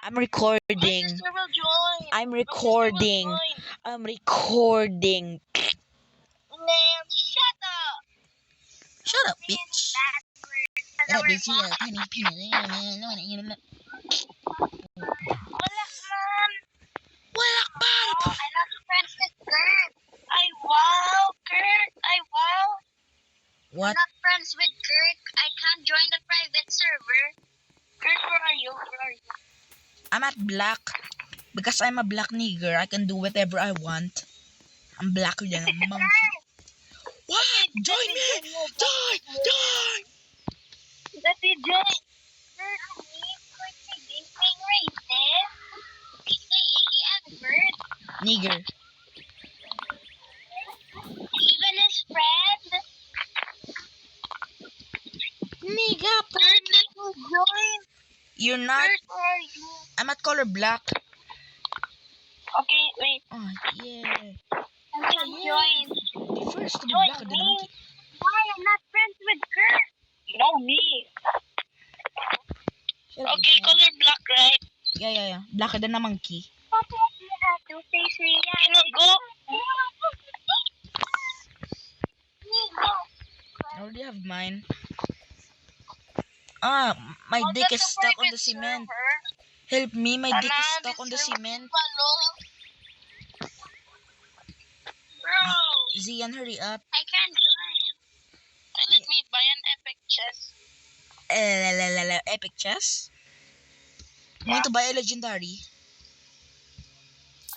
I'm My recording. sister will join. I'm My sister will recording. join. I'm recording. Man, shut up. Shut up, Saying bitch. bad words. Shut up, Our bitch. mom. Wala man. Oh, I'm not friends with Kurt. I wow, Kurt. I wow. What? I'm not friends with Kurt. I can't join the private server. Kurt, where are you? Where are you? I'm at black. Because I'm a black nigger, I can do whatever I want. I'm blacker than a monkey. What? Join me! Join! Join! That you join. Kurt, being racist. Saying the N-word. Nigger. Even his friend. Nigga. Kurt, let me join. You're not. Kurt, where are you? I'm at color black. Okay, wait. Oh, yeah. I can join. The first to be Join blacker than a me. monkey. Why I'm not friends with Kurt? You know me. Shut up, Okay, bitch. color black, right? Yeah. Blacker than a monkey. Can I go? I already have mine. Ah, my dick is stuck on the cement. Help me, my dick is stuck on the cement. Bro, Zian, hurry up. I can't join. Let me buy an epic chest. Epic chess? I'm going to buy a legendary.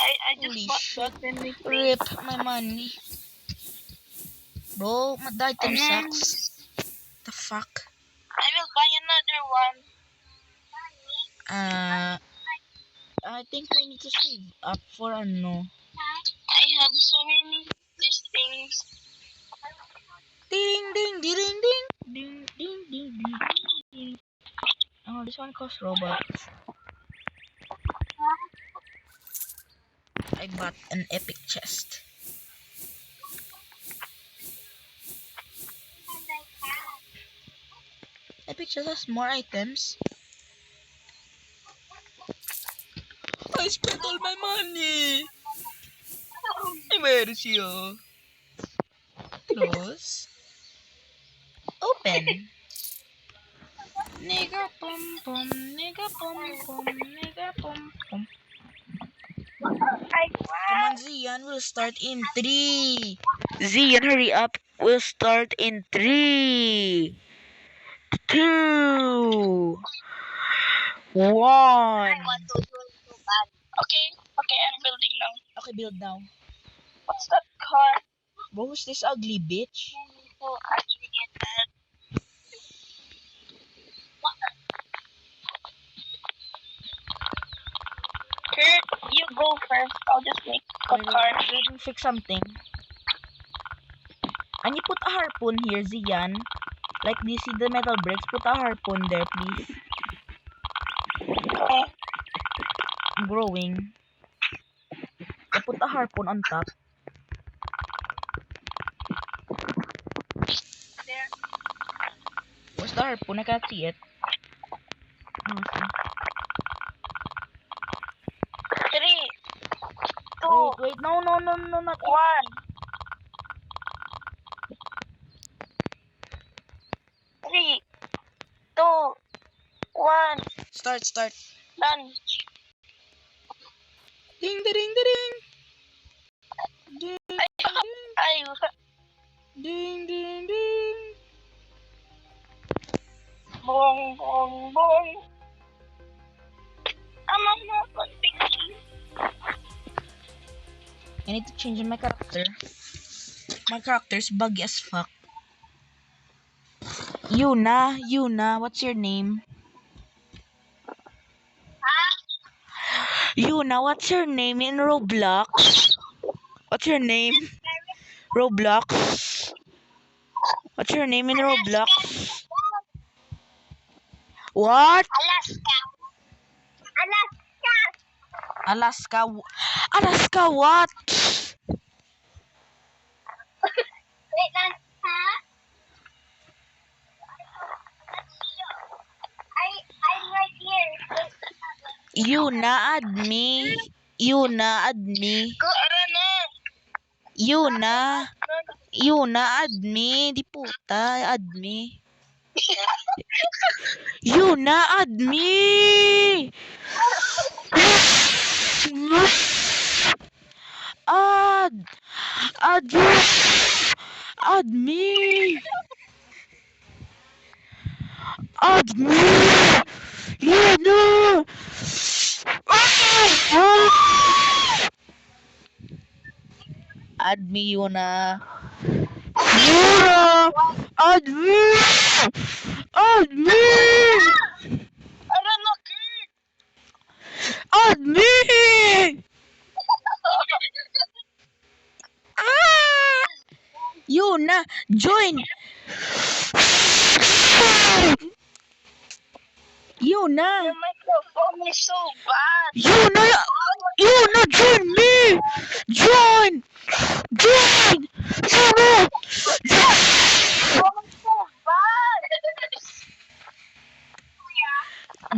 I just Holy bought shit. that and we Rip my money. Bro, the item sucks. The fuck? I will buy another one. I think we need to save up for ano. I have so many these things. Ding ding ding ding ding ding ding ding ding ding. Oh, this one costs Robux. I bought an epic chest. Epic chest has more items. I spent all my money. Where is you? Close. Open. Nigga pum pum, nigga pum pum, nigga pum pum. Come on, Zian, we'll start in 3. Zian, hurry up. We'll start in 3, 2, 1. I want to join so bad. Okay, I'm building now. Okay, build now. What's that car? Bro, who's this ugly bitch? So actually get that. Kurt, you go first. I'll just make a car. Let me fix something. And you put a harpoon here, Zian. Like, do you see the metal bricks? Put a harpoon there, please. Okay. I'm growing. I put a harpoon on top. There. Where's the harpoon? I can't see it. Three, two, Wait. No, not yet. one. 3, 2, 1. Start. Done. Ding, ding, ding, ding. Ding, ding, ding, ding. Bong, bong, bong. I'm not picky. I need to change my character. My character's buggy as fuck. Yuna, what's your name? Yuna, what's your name in Roblox? What's your name? Roblox. What's your name in Roblox? What? Alaska. Alaska what? Wait lang, ha? I'm right here. Yuna, add me. Yuna, add me. Arana. Yuna. Yuna, add me. Di puta, add me. Yuna, add me. Add. Add you. Add me. Add me. Yuna. Add me, Yuna. Yuna. Add me. Add me. Arana, Kurt. Add me. Ah! Yuna, join. Yuna. Your microphone is so bad. Yuna, join me. Join. Join. Yuna. Join. Phone is so bad.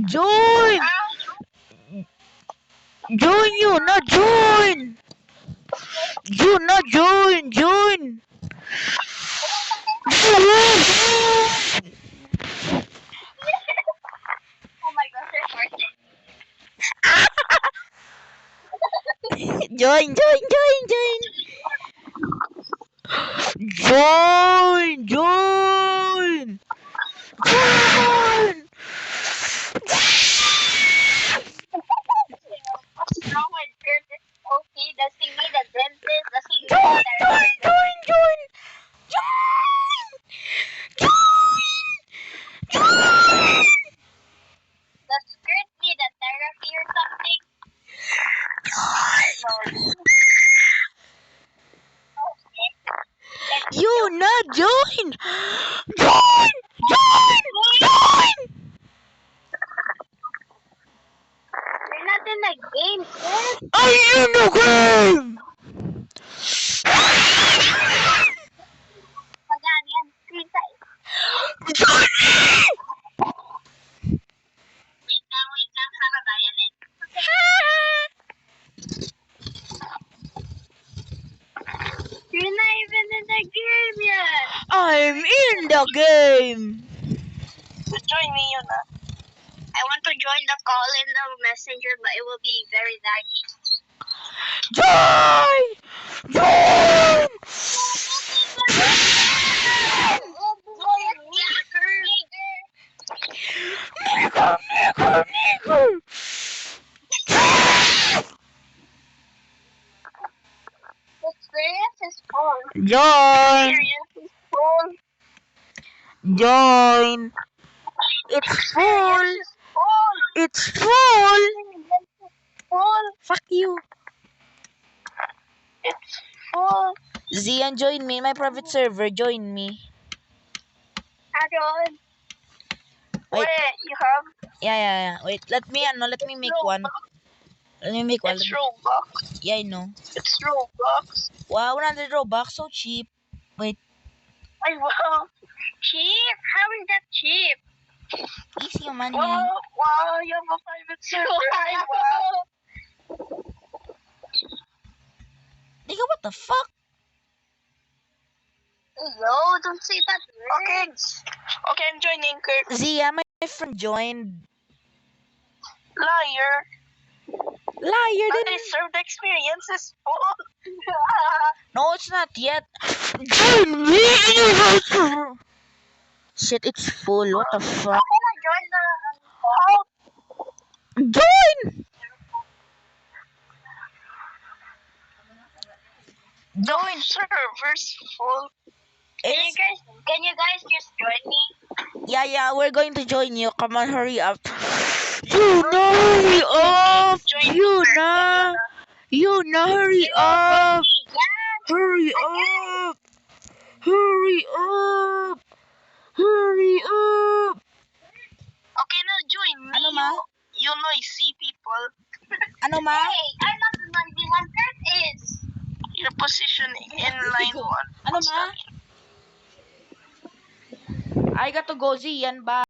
Join. Join, Yuna, join. Yuna, join. Join. Oh my gosh, they're farting. Join. Join. Join. What's wrong with Kurt? Okay, does he need a dentist? Does he need a Join. therapist? Does Kurt need a therapy or something? Yuna, join. We're not in a game, Kurt. Are you in the game? Magaan yan. Screen time. Join me. Wait lang. Kakabayan eh. You're not even in the game yet. I'm in the game. Join me, Yuna. I want to join the call in the messenger, but it will be very laggy. Join. Experience is full. Join. Experience is full. Join. It's full. Experience is full. It's full. Full. Fuck you. It's full. Zian, join me in my private server. Join me. Aaron. Wait. Wait, you have? Yeah. Wait, let me make one. Let me make one. It's Roblox. Yeah, I know. It's Roblox. Wow, 100 Robux, so cheap. Wait, Ay, wow. Cheap? How is that cheap? easy yung money. Wow, you have a private server. Ay, wow. Nigga, what the fuck? No, don't say that word. Okay, I'm joining, Kurt. Zia, my friend joined. Liar. Liar, I then. serve the experience is full. No, it's not yet. Join me. Shit, it's full. What the fuck? How can I join the call? Join. Join. Server's full. Can you guys just join me? Yeah, we're going to join you. Come on, hurry up. Yuna, hurry up. Yuna, hurry up. Hurry up. Okay, now join me. Ano, ma? You noisy people. Ano, ma? Hey, I'm not the noisy one. Kurt is. Your position in line 1. Ano, ma? I got to go, Zian. Bye.